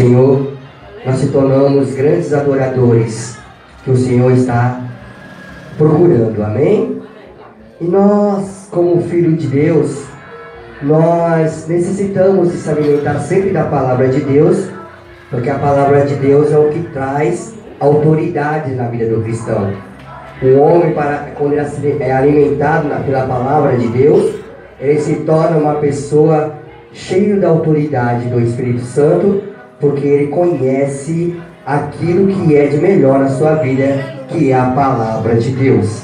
Senhor, nós se tornamos grandes adoradores que o Senhor está procurando, amém? E nós, como filho de Deus, nós necessitamos de se alimentar sempre da palavra de Deus, porque a palavra de Deus é o que traz autoridade na vida do cristão. O homem, quando ele é alimentado pela palavra de Deus, ele se torna uma pessoa cheia da autoridade do Espírito Santo, porque ele conhece aquilo que é de melhor na sua vida, que é a palavra de Deus.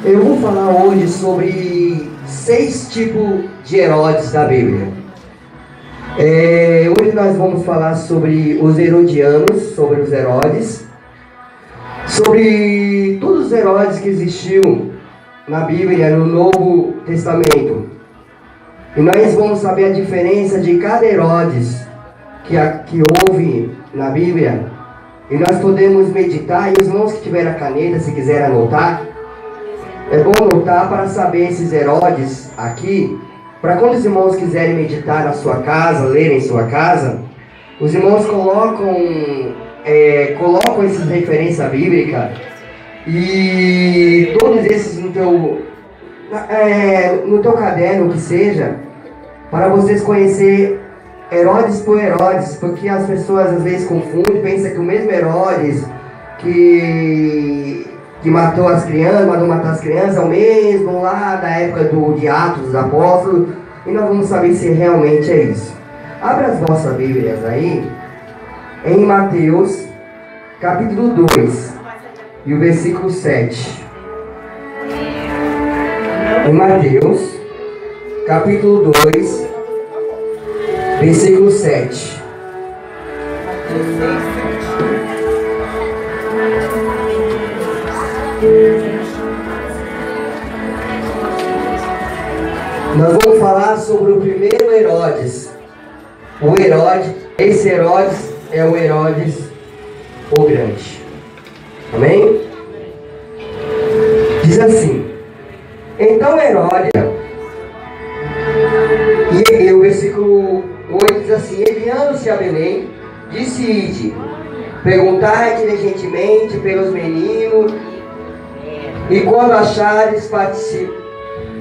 Eu vou falar hoje sobre 6 tipos de Herodes da Bíblia. Hoje nós vamos falar sobre os herodianos, sobre os Herodes, sobre todos os Herodes que existiam na Bíblia, no Novo Testamento. E nós vamos saber a diferença de cada Herodes que houve na Bíblia. E nós podemos meditar, e os irmãos que tiverem a caneta, se quiserem anotar, é bom anotar para saber esses Herodes aqui, para quando os irmãos quiserem meditar na sua casa, lerem em sua casa, os irmãos colocam essas referências bíblicas e todos esses no teu caderno, que seja, para vocês conhecer Herodes por Herodes, porque as pessoas às vezes confundem, pensam que o mesmo Herodes que mandou matar as crianças é o mesmo lá da época de Atos dos Apóstolos, e nós vamos saber se realmente é isso. Abra as vossas Bíblias aí, em Mateus, capítulo 2, e o versículo 7. Em Mateus, capítulo 2, versículo 7. Nós vamos falar sobre o primeiro Herodes. Esse Herodes é o Herodes o Grande. Amém? Diz assim: então Herodes, e o versículo 8 diz assim: enviando-se a Belém, disse: ide, perguntai diligentemente pelos meninos, e quando achares,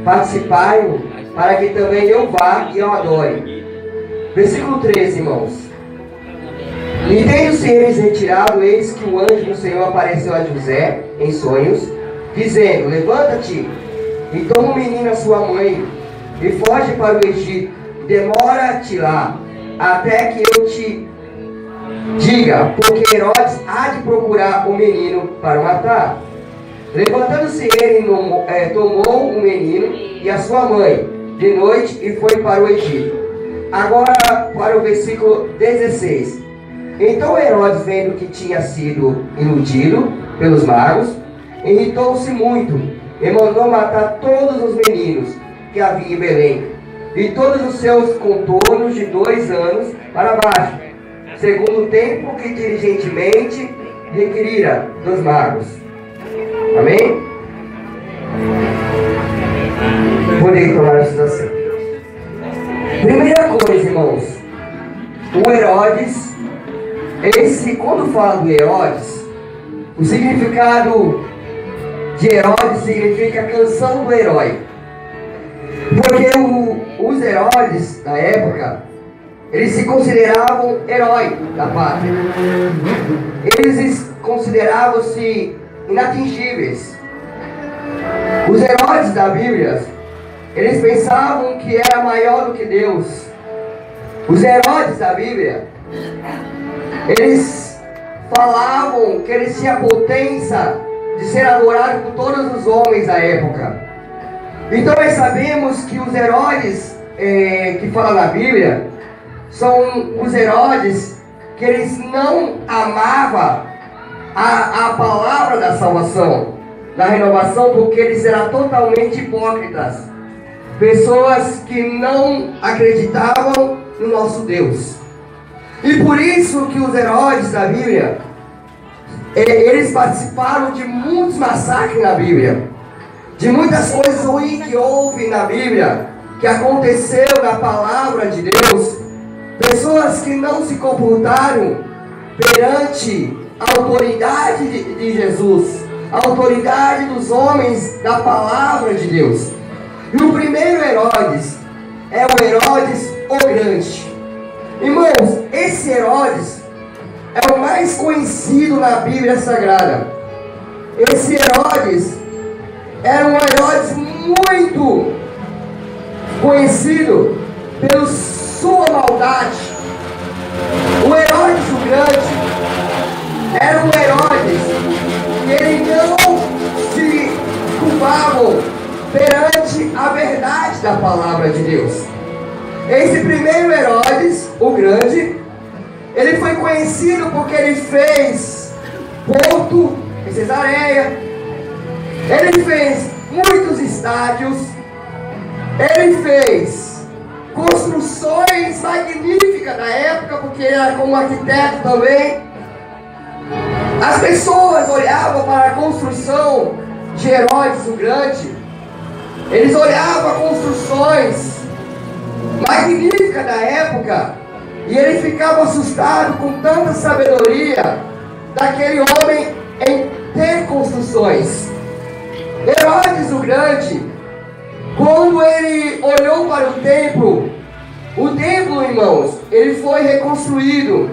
participai-o, para que também eu vá e eu adore. Versículo 13, irmãos. E tendo-se eles retirado, eis que o anjo do Senhor apareceu a José em sonhos, dizendo: levanta-te e toma o menino a sua mãe, e foge para o Egito, demora-te lá, até que eu te diga, porque Herodes há de procurar o menino para o matar. Levantando-se ele, tomou o menino e a sua mãe de noite e foi para o Egito. Agora para o versículo 16. Então Herodes, vendo que tinha sido iludido pelos magos, irritou-se muito e mandou matar todos os meninos que havia em Belém, e todos os seus contornos de 2 anos para baixo, segundo o tempo que diligentemente requerira dos magos. Amém? Podem tomar a situação. Primeira coisa, irmãos, o Herodes, quando fala do Herodes, o significado de Herodes significa canção do herói. Porque os Herodes da época, eles se consideravam herói da pátria. Eles consideravam-se inatingíveis. Os Herodes da Bíblia, eles pensavam que era maior do que Deus. Os Herodes da Bíblia, eles falavam que eles tinham a potência de ser adorados por todos os homens da época. Então nós sabemos que os Herodes que falam na Bíblia são os Herodes que eles não amavam a palavra da salvação, da renovação, porque eles eram totalmente hipócritas, pessoas que não acreditavam no nosso Deus. E por isso que os Herodes da Bíblia, eles participaram de muitos massacres na Bíblia, de muitas coisas ruins que houve na Bíblia, que aconteceu na palavra de Deus. pessoas que não se comportaram perante a autoridade de Jesus, a autoridade dos homens da palavra de Deus. E o primeiro Herodes é o Herodes o Grande. Irmãos, esse Herodes é o mais conhecido na Bíblia Sagrada. Esse Herodes era um Herodes muito conhecido pela sua maldade. O Herodes o Grande era um Herodes que ele não se curvava perante a verdade da palavra de Deus. Esse primeiro Herodes o Grande, ele foi conhecido porque ele fez porto em Cesareia, ele fez muitos estádios, ele fez construções magníficas na época, porque ele era como arquiteto também. As pessoas olhavam para a construção de Herodes o Grande, eles olhavam construções magníficas da época, e ele ficava assustado com tanta sabedoria daquele homem em ter construções. Herodes o Grande, quando ele olhou para o templo, irmãos, ele foi reconstruído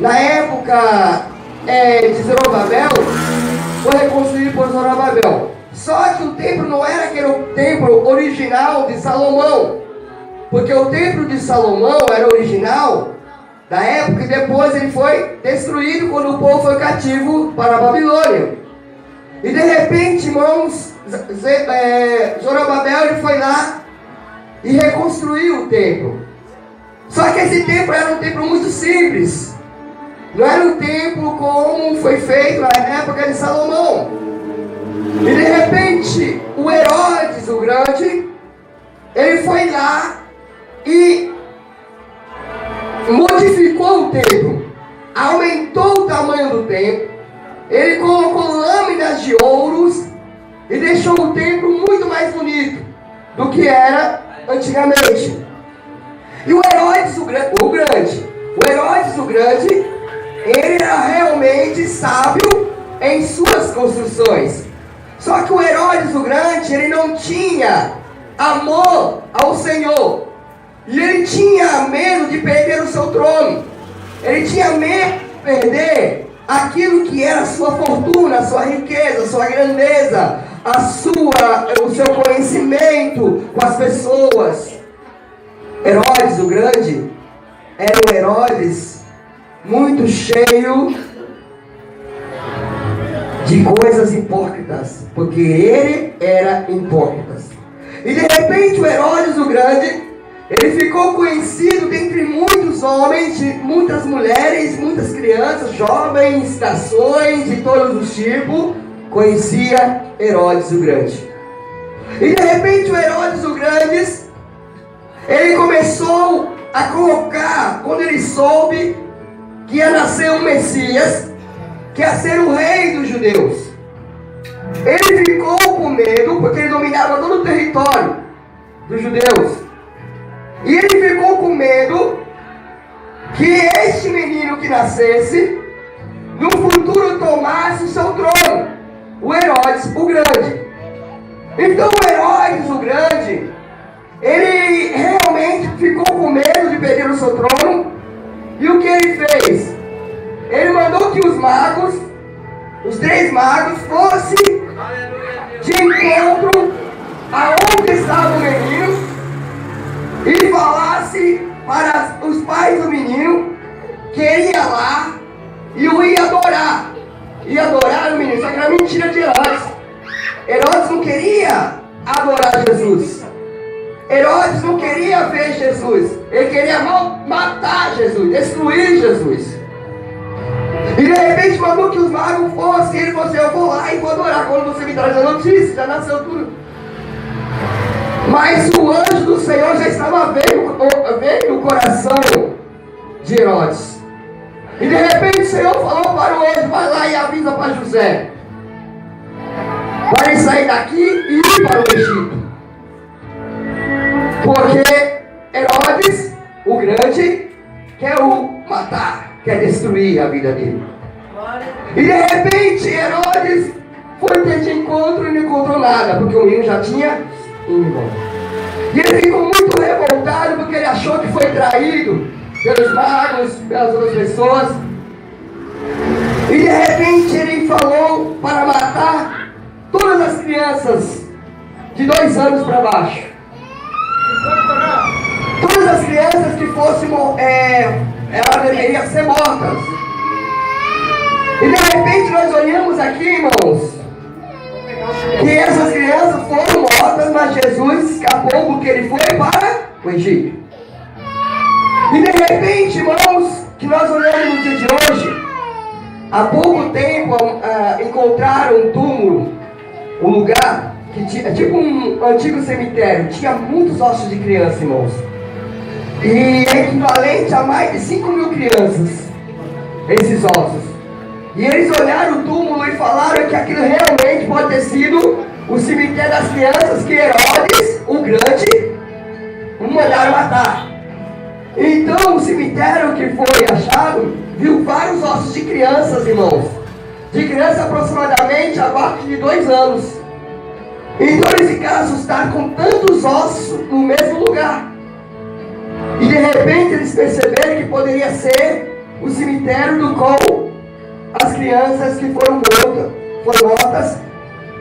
na época de Zorobabel, foi reconstruído por Zorobabel. Só que o templo não era aquele templo original de Salomão, porque o templo de Salomão era original da época e depois ele foi destruído quando o povo foi cativo para a Babilônia. E de repente, irmãos, Zorobabel ele foi lá e reconstruiu o templo. Só que esse templo era um templo muito simples. Não era um templo como foi feito na época de Salomão. E de repente, o Herodes o Grande, ele foi lá e modificou o templo, aumentou o tamanho do templo, ele colocou lâminas de ouros e deixou o templo muito mais bonito do que era antigamente. E o Herodes o Grande, ele era realmente sábio em suas construções. Só que o Herodes o Grande, ele não tinha amor ao Senhor. E ele tinha medo de perder o seu trono. Ele tinha medo de perder aquilo que era a sua fortuna, a sua riqueza, a sua grandeza, o seu conhecimento com as pessoas. Herodes o Grande era um Herodes muito cheio de coisas hipócritas, porque ele era hipócrita. E de repente o Herodes o Grande, ele ficou conhecido dentre muitos homens, de muitas mulheres, muitas crianças, jovens, nações de todos os tipos, conhecia Herodes o Grande. E de repente o Herodes o Grande, ele começou a colocar, quando ele soube que ia nascer um Messias, que ia ser o rei dos judeus, ele ficou com medo, porque ele dominava todo o território dos judeus. E ele ficou com medo que este menino que nascesse, no futuro tomasse o seu trono, o Herodes o Grande. Então o Herodes o Grande, ele realmente ficou com medo de perder o seu trono. E o que ele fez? Ele mandou que os magos, os 3 magos, fossem de encontro aonde estava o menino e falasse para os pais do menino que ele ia lá e o ia adorar. Ia adorar o menino, só que era mentira de Herodes. Herodes não queria adorar Jesus. Herodes não queria ver Jesus. Ele queria matar Jesus, destruir Jesus. E de repente mandou que os magos fossem. Ele falou assim: eu vou lá e vou adorar. Quando você me traz a notícia, já nasceu tudo. Mas o anjo do Senhor já estava vendo o coração de Herodes. E de repente o Senhor falou para o anjo: vai lá e avisa para José, para ele sair daqui e ir para o Egito. Porque Herodes o Grande, quer o matar, quer destruir a vida dele. E de repente Herodes foi ter de encontro e não encontrou nada, porque o menino já tinha ido embora. E ele ficou muito revoltado porque ele achou que foi traído pelos magos, pelas outras pessoas. E de repente ele falou para matar todas as crianças de 2 anos para baixo. Todas as crianças que fossem, elas deveriam ser mortas. E de repente nós olhamos aqui, irmãos, que essas crianças foram mortas, mas Jesus escapou porque ele foi para o Egito. E de repente, irmãos, que nós olhamos no dia de hoje, há pouco tempo encontraram um túmulo, um lugar que tinha tipo um antigo cemitério, tinha muitos ossos de criança, irmãos. E é equivalente a mais de 5.000 crianças, esses ossos. E eles olharam o túmulo e falaram que aquilo realmente pode ter sido o cemitério das crianças que Herodes, o Grande, mandaram matar. Então o cemitério que foi achado viu vários ossos de crianças, irmãos. De criança aproximadamente abaixo de 2 anos. Então eles ficaram assustados com tantos ossos no mesmo lugar. E de repente eles perceberam que poderia ser o cemitério do qual as crianças que foram mortas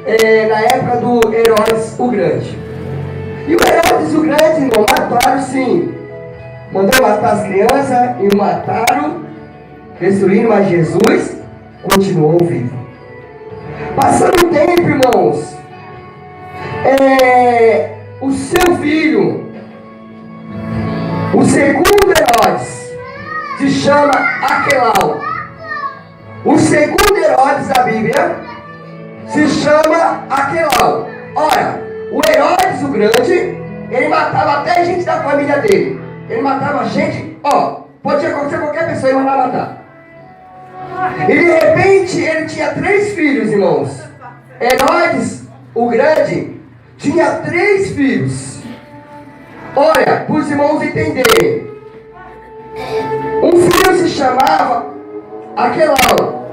na época do Herodes o Grande. E o Herodes o Grande, irmão, mataram sim. Mandou matar as crianças e o mataram, destruindo, mas Jesus continuou vivo. Passando o tempo, irmãos, o seu filho, o segundo Herodes, se chama Aquelau. O segundo Herodes da Bíblia se chama Aquelau. Ora, o Herodes o Grande, ele matava até gente da família dele. Ele matava gente, pode acontecer qualquer pessoa e mandar matar. E de repente ele tinha 3 filhos, irmãos. Herodes o Grande tinha 3 filhos. Olha, para os irmãos entenderem. Um filho se chamava Aquelau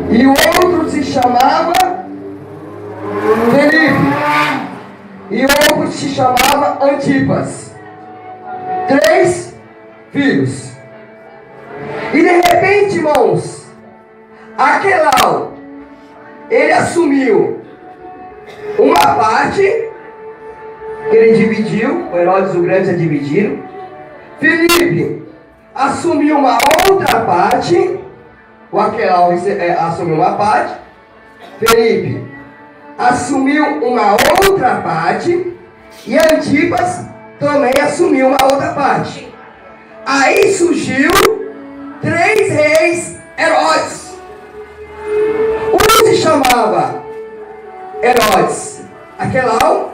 e o outro se chamava Felipe e o outro se chamava Antipas. 3 filhos. E de repente, irmãos, Aquelau, ele assumiu uma parte que ele dividiu, o Herodes o Grande já dividiu. Felipe assumiu uma outra parte, o Aquelau assumiu uma parte, Felipe assumiu uma outra parte, e Antipas também assumiu uma outra parte. Aí surgiu 3 reis Herodes. Um se chamava Herodes Aquelau,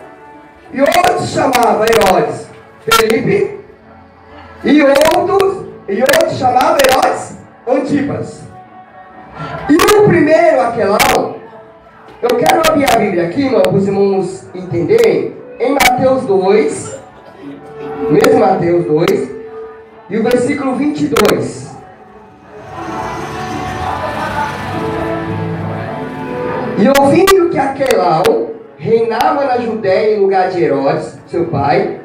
e outro se chamava Herodes Felipe, e outro se chamava Herodes Antipas. E o primeiro Aquelau, eu quero abrir a Bíblia aqui, irmão, para os irmãos entenderem, em Mateus 2, mesmo Mateus 2, e o versículo 22. E ouvindo que Aquelau reinava na Judéia em lugar de Herodes, seu pai,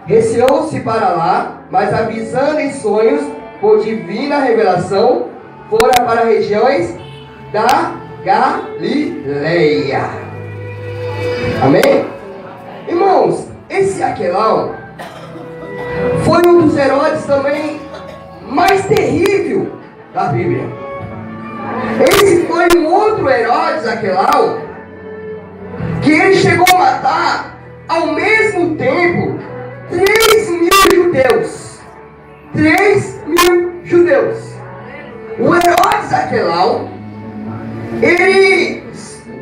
receou-se para lá, mas avisando em sonhos, por divina revelação, fora para regiões da Galileia. Amém? Irmãos, esse Aquelau foi um dos Herodes também mais terrível da Bíblia. Esse foi um outro Herodes Aquelau, que ele chegou a matar ao mesmo tempo 3.000 judeus. 3.000 judeus. O Herodes Aquelau, ele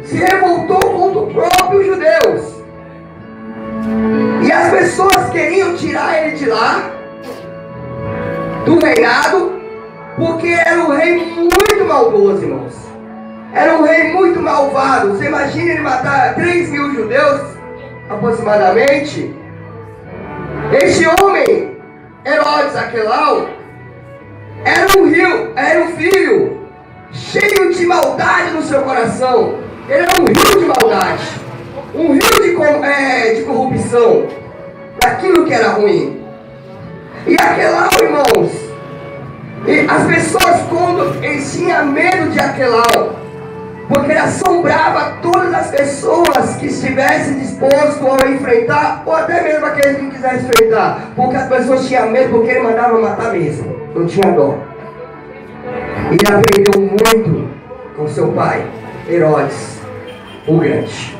se revoltou contra os próprios judeus. E as pessoas queriam tirar ele de lá, do reinado, porque era um rei muito maldoso, irmãos. Era um rei muito malvado. Você imagina ele matar 3.000 judeus, aproximadamente. Este homem, Herodes Aquelau, Era um filho cheio de maldade no seu coração. Ele era um rio de maldade, um rio de corrupção, daquilo que era ruim. E Aquelau, irmãos, e as pessoas, quando eles tinham medo de Aquelau, porque ele assombrava todas as pessoas que estivessem dispostas a enfrentar, ou até mesmo aqueles que não quisessem enfrentar, porque as pessoas tinham medo, porque ele mandava matar mesmo, não tinha dó. Ele aprendeu muito com seu pai, Herodes, o Grande.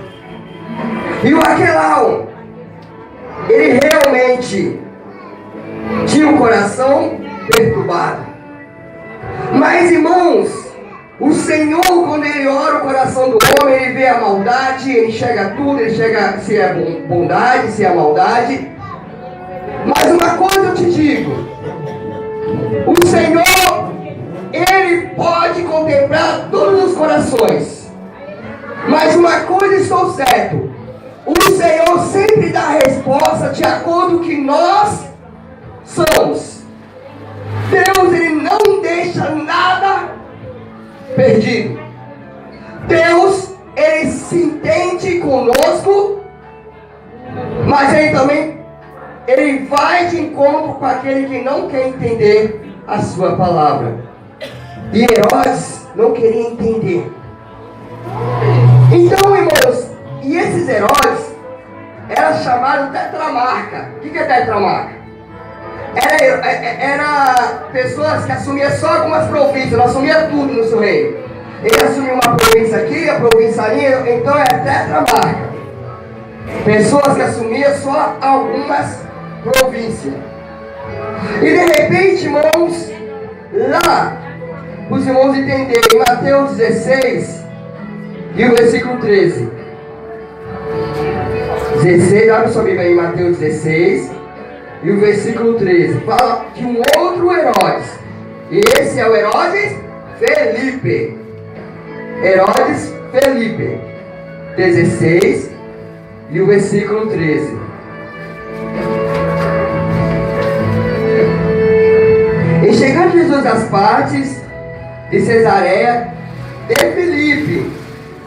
E o Aquelau, ele realmente tinha um coração perturbado. Mas, irmãos, o Senhor, quando Ele ora o coração do homem, Ele vê a maldade, Ele enxerga tudo, Ele enxerga se é bondade, se é maldade. Mas uma coisa eu te digo, o Senhor, Ele pode contemplar todos os corações. Mas uma coisa estou certo, o Senhor sempre dá a resposta de acordo com o que nós somos. Deus, Ele não deixa nada perdido. Deus, Ele se entende conosco, mas Ele vai de encontro com aquele que não quer entender a sua palavra. E Herodes não queria entender. Então, irmãos, e esses Herodes eram chamados tetramarca. O que é tetramarca? Era pessoas que assumiam só algumas províncias, não assumiam tudo no seu reino. Ele assumiu uma província aqui, a província ali, então é tetramarca. Pessoas que assumiam só algumas províncias. E de repente, irmãos, lá, os irmãos entenderem, Mateus 16 e o versículo 13. 16, abre sua Bíblia aí, Mateus 16 e o versículo 13. Fala de um outro Herodes. E esse é o Herodes Felipe. Herodes Felipe. 16 e o versículo 13. E chegando Jesus às partes de Cesareia de Filipe,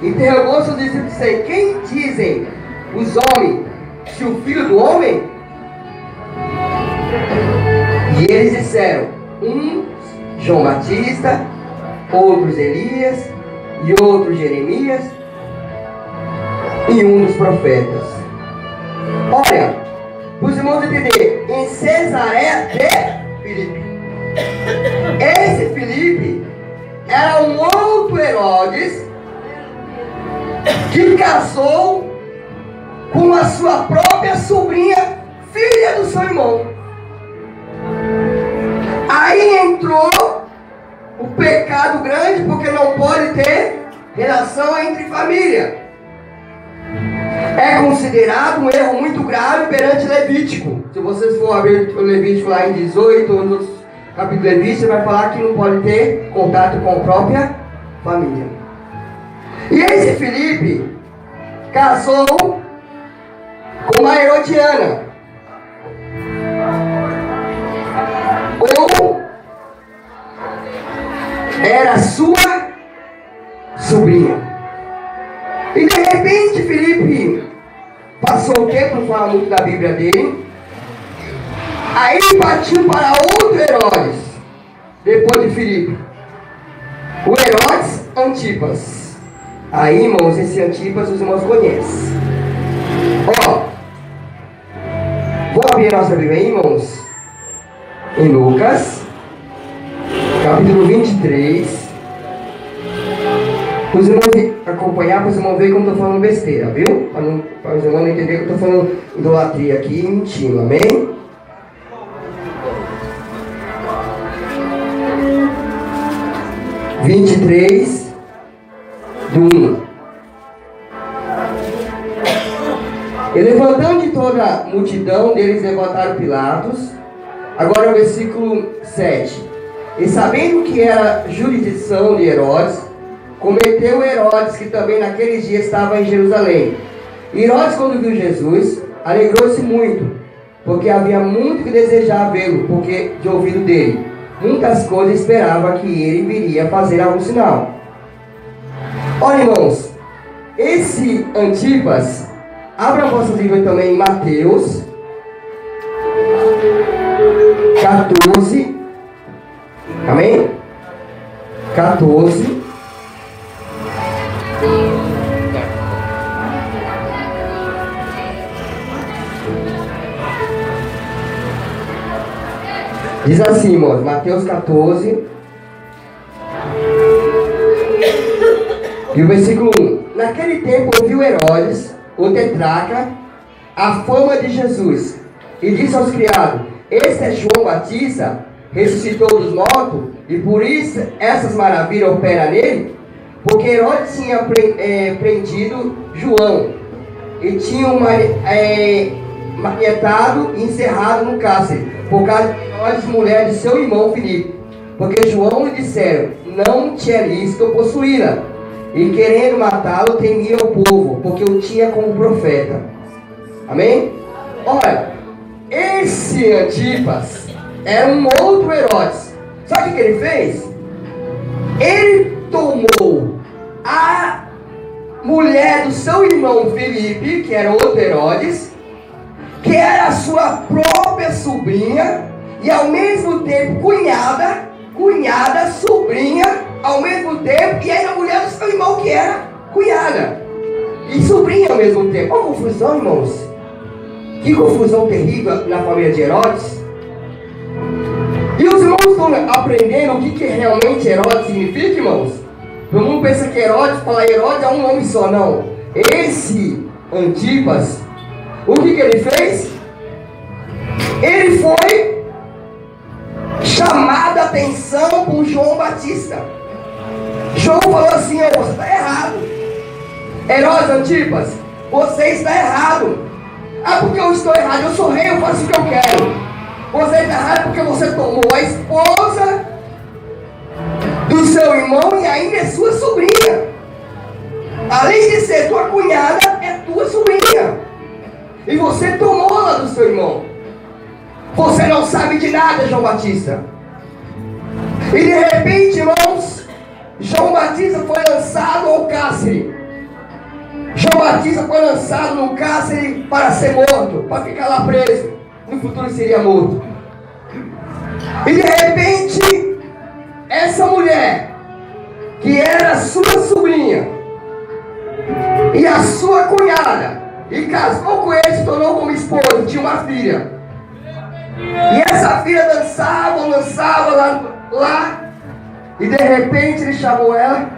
interrogou seus discípulos dizendo: quem dizem os homens se o Filho do Homem? E eles disseram: uns João Batista, outros Elias, e outros Jeremias, e um dos profetas. Olha, para os irmãos entenderem, em Cesareia de Filipe. Esse Filipe era um outro Herodes que casou com a sua própria sobrinha, filha do seu irmão. Aí entrou o pecado grande, porque não pode ter relação entre família. É considerado um erro muito grave perante Levítico. Se vocês for abrir o Levítico lá em 18 ou nos capítulos de Levítico, você vai falar que não pode ter contato com a própria família. E esse Filipe casou com uma Herodiana, ou era sua sobrinha. E de repente Filipe passou o tempo, não fala muito da Bíblia dele. Aí partiu para outro Herodes, depois de Filipe, o Herodes Antipas. Aí, irmãos, esse Antipas os irmãos conhecem. Ó, vou abrir a nossa Bíblia aí, irmãos, em Lucas, capítulo 23. Os irmãos acompanhar, para os irmãos verem como eu estou falando besteira, viu? Para os irmãos não entenderem que eu estou falando idolatria aqui e mentindo, amém? Vinte e 23 do 1. E levantando de toda a multidão, deles levantaram Pilatos. Agora é o versículo 7. E sabendo que era jurisdição de Herodes, cometeu Herodes, que também naqueles dias estava em Jerusalém. E Herodes, quando viu Jesus, alegrou-se muito, porque havia muito que desejar vê-lo, porque de ouvido dele. muitas coisas esperava que ele viria fazer algum sinal. Olha, irmãos, esse Antipas, abra a vossa Bíblia também em Mateus 14, amém? 14. Diz assim, irmãos, Mateus 14, e o versículo 1. Naquele tempo ouviu Herodes, o tetrarca, a fama de Jesus, e disse aos criados: este é João Batista, ressuscitou dos mortos, e por isso essas maravilhas operam nele, porque Herodes tinha prendido João, e tinha manietado e encerrado no cárcere, por causa de Herodes, mulher de seu irmão Filipe, porque João lhe disseram: não tinha lícito possuí-la, e querendo matá-lo, temia o povo, porque o tinha como profeta. Amém? Olha, esse Antipas era um outro Herodes. Sabe o que ele fez? Ele tomou a mulher do seu irmão Filipe, que era outro Herodes, que era a sua própria sobrinha, e ao mesmo tempo cunhada, sobrinha, ao mesmo tempo, e era a mulher do seu irmão, que era cunhada e sobrinha ao mesmo tempo. Olha a confusão, irmãos. Que confusão terrível na família de Herodes. E os irmãos estão aprendendo o que realmente Herodes significa, irmãos? Todo mundo pensa que falar Herodes é um nome só, não. Esse Antipas, o que ele fez? Ele foi chamado a atenção por João Batista. João falou assim: você está errado. Herodes, Antipas, você está errado. Ah, porque eu estou errado? Eu sou rei, eu faço o que eu quero. Você está errado porque você tomou a esposa do seu irmão e ainda é sua sobrinha. Além de ser tua cunhada, é tua sobrinha. E você tomou ela do seu irmão. Você não sabe de nada, João Batista. E de repente, irmãos, João Batista foi lançado ao cárcere. João Batista foi lançado no cárcere para ser morto, para ficar lá preso. No futuro seria morto. E de repente, essa mulher, que era sua sobrinha e a sua cunhada, e casou com ele, se tornou como esposa, tinha uma filha. E essa filha lançava lá, e de repente ele chamou ela.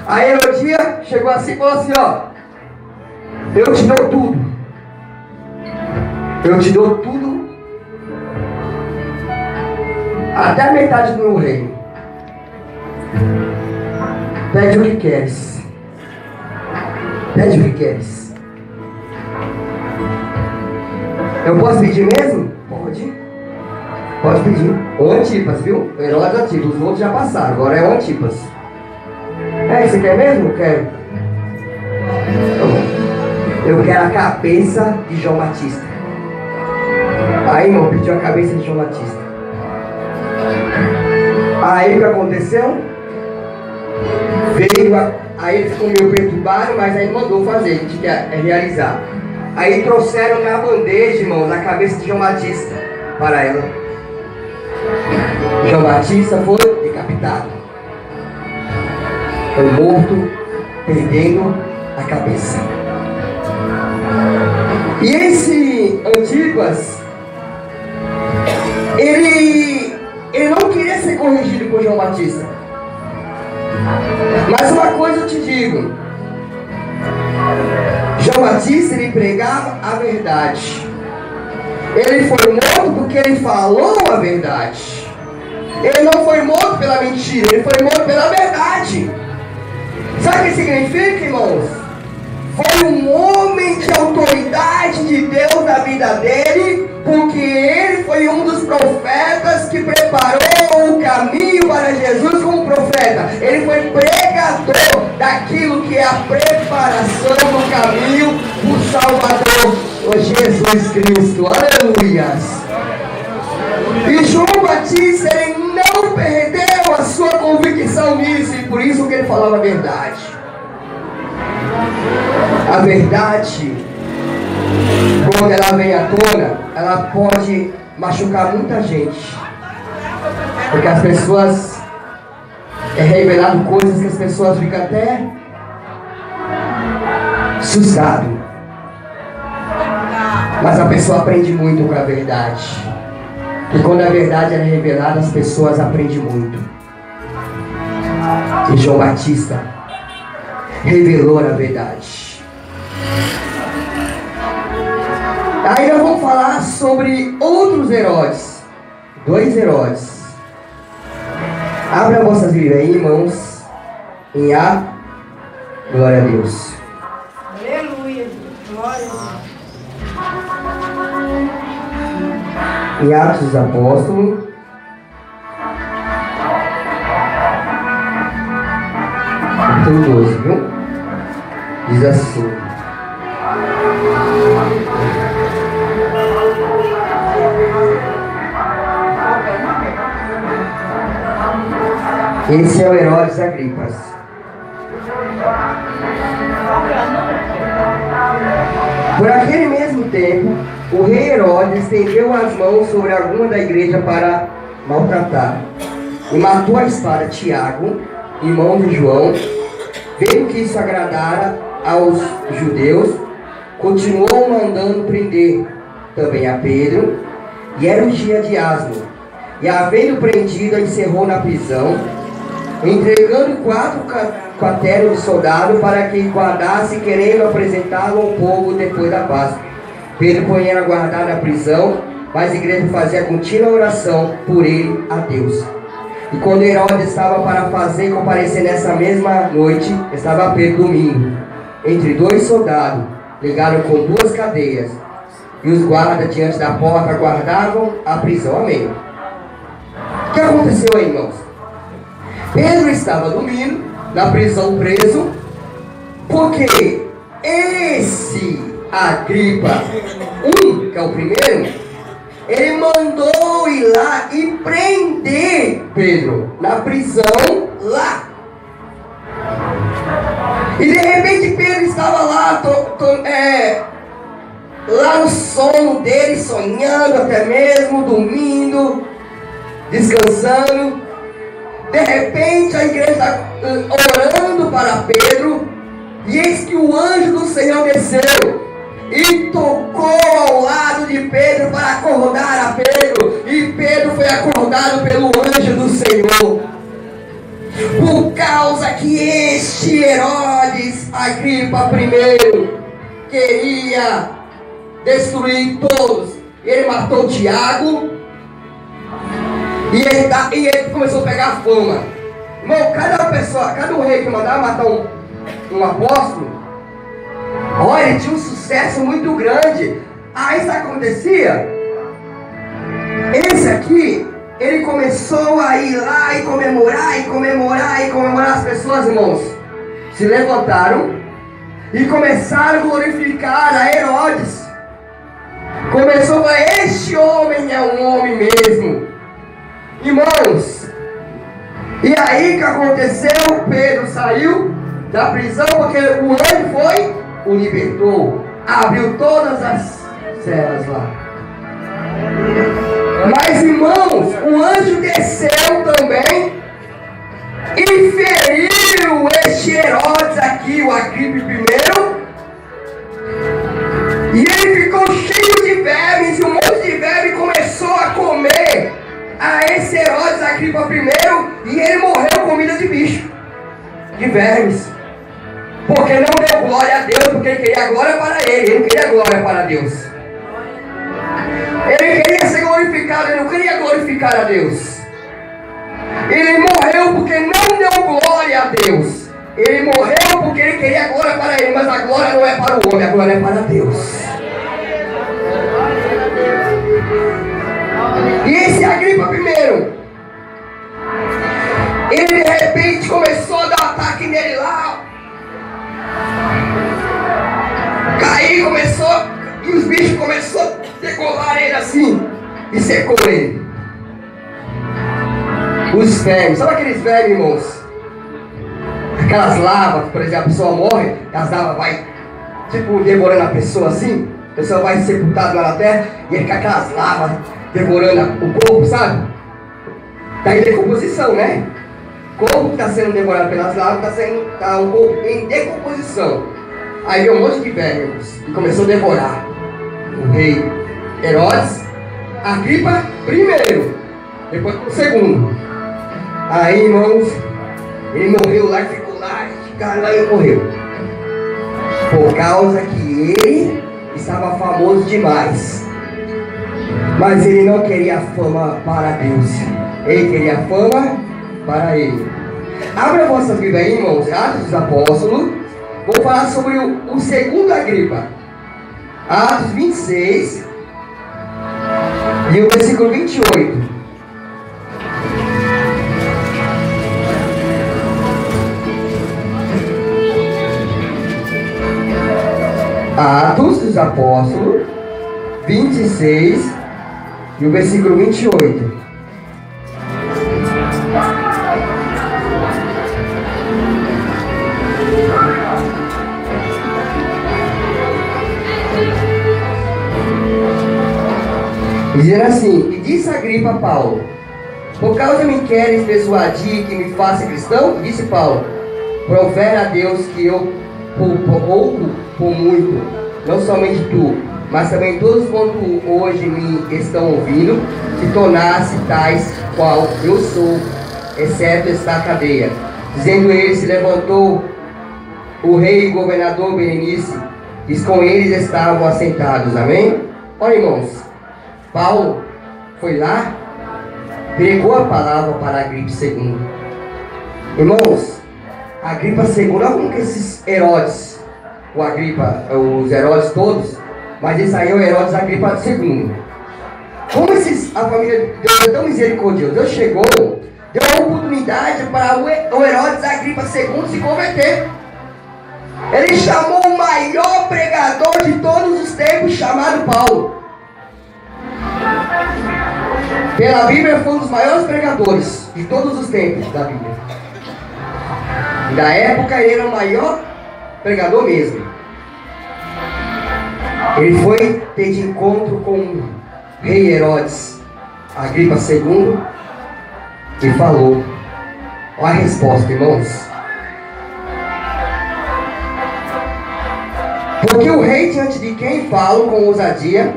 A Herodia chegou assim e falou assim: ó, eu te dou tudo. Eu te dou tudo, até a metade do meu reino. Pede o que queres. Pede o que queres. Eu posso pedir mesmo? Pode. Pode pedir. O Antipas, viu? O Herodes Antipas. Os outros já passaram. Agora é o Antipas. Você quer mesmo? Eu quero. Eu quero a cabeça de João Batista. Aí, irmão, pediu a cabeça de João Batista. Aí o que aconteceu? Aí ele ficou meio perturbado, mas aí mandou fazer, de realizar. Aí trouxeram na bandeja, irmãos, a cabeça de João Batista para ela. João Batista foi decapitado. Foi morto, perdendo a cabeça. E esse Antipas, ele não queria ser corrigido por João Batista. Mas uma coisa eu te digo: João Batista, ele pregava a verdade. Ele foi morto porque ele falou a verdade. Ele não foi morto pela mentira, ele foi morto pela verdade. Sabe o que significa, irmãos? Foi um homem de autoridade de Deus na vida dele, porque ele foi um dos profetas que preparou o caminho para Jesus como profeta. Ele foi pregador daquilo que é a preparação do caminho do Salvador, o Jesus Cristo. Aleluias! E João Batista Batista, ele não perdeu a sua convicção nisso, e por isso que ele falava a verdade. A verdade, quando ela vem à tona, ela pode machucar muita gente, porque as pessoas revelado coisas que as pessoas ficam até assustadas. Mas a pessoa aprende muito com a verdade. E quando a verdade é revelada, as pessoas aprendem muito. E João Batista revelou a verdade. Aí nós vamos falar sobre outros Herodes. 2 Herodes. Abra as vossas Bíblias aí, irmãos, em Atos. Glória a Deus. Aleluia. Glória a Deus. Em Atos dos Apóstolos. Capítulo 12, viu? Diz assim. Esse é o Herodes Agripas. Por aquele mesmo tempo, o rei Herodes estendeu as mãos sobre alguma da igreja para maltratar, e matou a espada Tiago, irmão de João. Vendo que isso agradara aos judeus, continuou mandando prender também a Pedro, e era o dia de Asno, e havendo prendido, a encerrou na prisão, entregando 4 quartéis de soldado para que guardasse, querendo apresentá-lo ao povo depois da Páscoa. Pedro, porém, era guardado na prisão, mas a igreja fazia contínua oração por ele a Deus. E quando Herodes estava para fazer comparecer nessa mesma noite, estava Pedro dormindo entre 2 soldados, ligados com 2 cadeias, e os guardas diante da porta guardavam a prisão. Amém. O que aconteceu aí, irmãos? Pedro estava dormindo na prisão, preso, porque esse Agripa I, que é o primeiro, ele mandou ir lá e prender Pedro na prisão lá. E de repente Pedro estava lá, lá no sono dele, sonhando até mesmo, dormindo, descansando. De repente a igreja está orando para Pedro, e eis que o anjo do Senhor desceu e tocou ao lado de Pedro para acordar a Pedro, e Pedro foi acordado pelo anjo do Senhor, por causa que este Herodes Agripa I queria destruir todos. Ele matou Tiago, e ele começou a pegar fama. Irmão, cada rei que mandava matar um apóstolo, olha, ele tinha um sucesso muito grande. Aí isso acontecia. Esse aqui, ele começou a ir lá e comemorar. As pessoas, irmãos, se levantaram e começaram a glorificar a Herodes. Começou a falar: este homem é um homem mesmo. Irmãos, e aí que aconteceu? Pedro saiu da prisão porque o anjo foi, o libertou, abriu todas as celas lá. Mas, irmãos, o anjo desceu também e feriu este Herodes aqui, o Agripa I, e ele ficou cheio de vermes, e um monte de verme começou a comer a esse Herodes Agripa I, e ele morreu comida de bicho, de vermes, porque não deu glória a Deus, porque ele queria glória para ele não queria glória para Deus. Ele queria ser glorificado, ele não queria glorificar a Deus. Ele morreu porque não deu glória a Deus. Ele morreu porque ele queria glória para ele, mas a glória não é para o homem, a glória é para Deus. E esse Agripa I, ele de repente começou a dar um ataque nele lá. Cair, e os bichos começaram a decolar ele assim, e secou ele. os vermes. Sabe aqueles vermes, irmãos? Aquelas lavas, por exemplo, a pessoa morre, as lavas vai, tipo, devorando a pessoa assim. A pessoa vai sepultada lá na terra e fica aquelas lavas devorando o corpo, sabe? Está em decomposição, né? O corpo está sendo devorado pelas lavas, está um corpo em decomposição. Aí veio um monte de vermes e começou a devorar o rei Herodes, Agripa primeiro, depois o segundo. Aí, irmãos, ele morreu lá e ficou lá, e morreu. Por causa que ele estava famoso demais. Mas ele não queria fama para Deus. Ele queria fama para ele. Abra a vossa Bíblia aí, irmãos, Atos dos Apóstolos. Vou falar sobre o segundo Agripa. Atos 26 e o versículo 28. Atos dos Apóstolos 26 e o versículo 28. Dizendo assim: e disse Agripa a Paulo: por causa me queres persuadir que me faça cristão? Disse Paulo: profere a Deus que eu por pouco, por muito, não somente tu, mas também todos quanto hoje me estão ouvindo, se tornasse tais qual eu sou, exceto esta cadeia. Dizendo ele, se levantou o rei e governador Berenice, e com eles estavam assentados. Amém? Olha, irmãos, Paulo foi lá, pregou a palavra para Agripa II. Irmãos, Agripa II, não como que esses Herodes, o Agripa, os Herodes todos, mas esse aí é o Herodes Agripa II. Como a família de Deus é tão misericordiosa, Deus chegou, deu a oportunidade para o Herodes Agripa II se converter. Ele chamou o maior pregador de todos os tempos, chamado Paulo. Pela Bíblia, foi um dos maiores pregadores de todos os tempos da Bíblia. Da época, ele era o maior pregador mesmo. Ele foi ter de encontro com o rei Herodes Agripa II e falou. Olha a resposta, irmãos. Porque o rei diante de quem falo com ousadia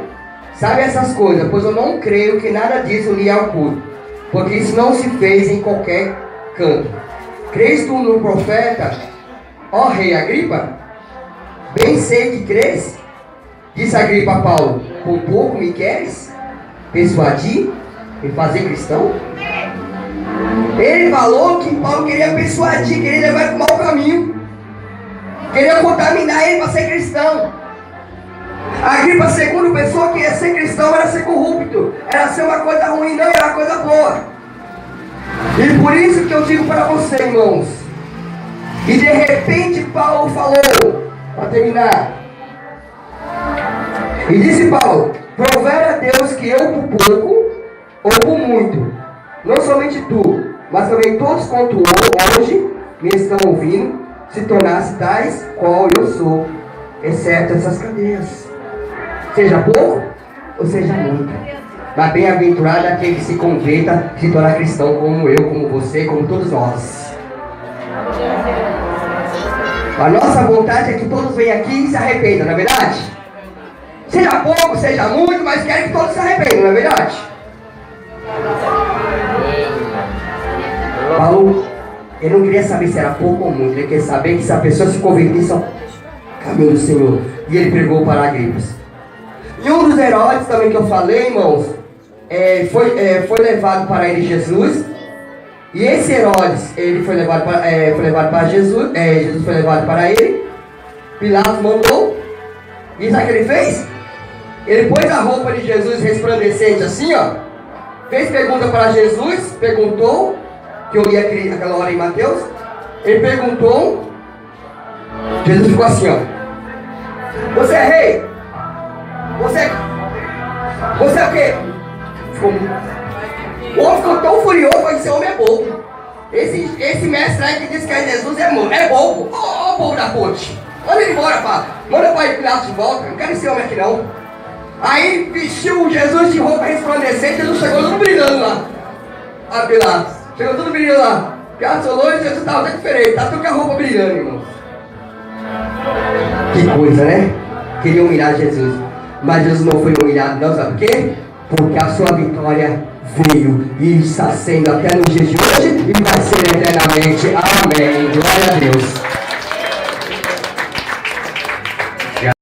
sabe essas coisas, pois eu não creio que nada disso lhe é oculto, porque isso não se fez em qualquer canto. Crês tu no profeta, ó rei Agripa? Bem sei que crês. Disse Agripa a Paulo: por pouco me queres persuadir e fazer cristão? Ele falou que Paulo queria persuadir, queria levar para o mau caminho, queria contaminar ele para ser cristão. Agripa II pensou que ser cristão era ser corrupto, era ser uma coisa ruim, não era uma coisa boa. E por isso que eu digo para você, irmãos, e de repente Paulo falou, para terminar, e disse Paulo: provere a Deus que eu por pouco ou por muito, não somente tu, mas também todos quanto hoje me estão ouvindo, se tornasse tais qual eu sou, exceto essas cadeias. Seja pouco ou seja muito, mas bem-aventurado aquele que se converta, se tornar cristão, como eu, como você, como todos nós. A nossa vontade é que todos venham aqui e se arrependam, não é verdade? Seja pouco, seja muito, mas quero que todos se arrependam, não é verdade? Paulo, ele não queria saber se era pouco ou muito, ele queria saber que se a pessoa se convertisse ao caminho do Senhor. E ele pregou para Agripa. E um dos Herodes também que eu falei, irmãos, foi levado para ele Jesus. E esse Herodes, ele foi levado para Jesus. Jesus foi levado para ele. Pilatos mandou. E sabe o que ele fez? Ele pôs a roupa de Jesus resplandecente assim, ó. Fez pergunta para Jesus. Perguntou, que eu li aquela hora em Mateus. Ele perguntou. Jesus ficou assim, ó: você é rei? Você é o quê? Ficou O homem ficou tão furioso, falou: esse homem é bobo. Esse mestre aí que disse que é Jesus é bobo. Ó o povo da ponte. Manda ele embora, pá. Manda para Pilatos de volta. Não quero esse homem aqui não. Aí vestiu Jesus de roupa resplandecente. Jesus chegou tudo brilhando lá. Ah, Pilatos. Chegou tudo brilhando lá. Pilatos olhou e Jesus estava até diferente. Tá tudo com a roupa brilhando, irmão. Que coisa, né? Queria humilhar Jesus. Mas Jesus não foi humilhado, não. Sabe por quê? Porque a sua vitória veio e está sendo até no dia de hoje e vai ser eternamente. Amém. Glória a Deus.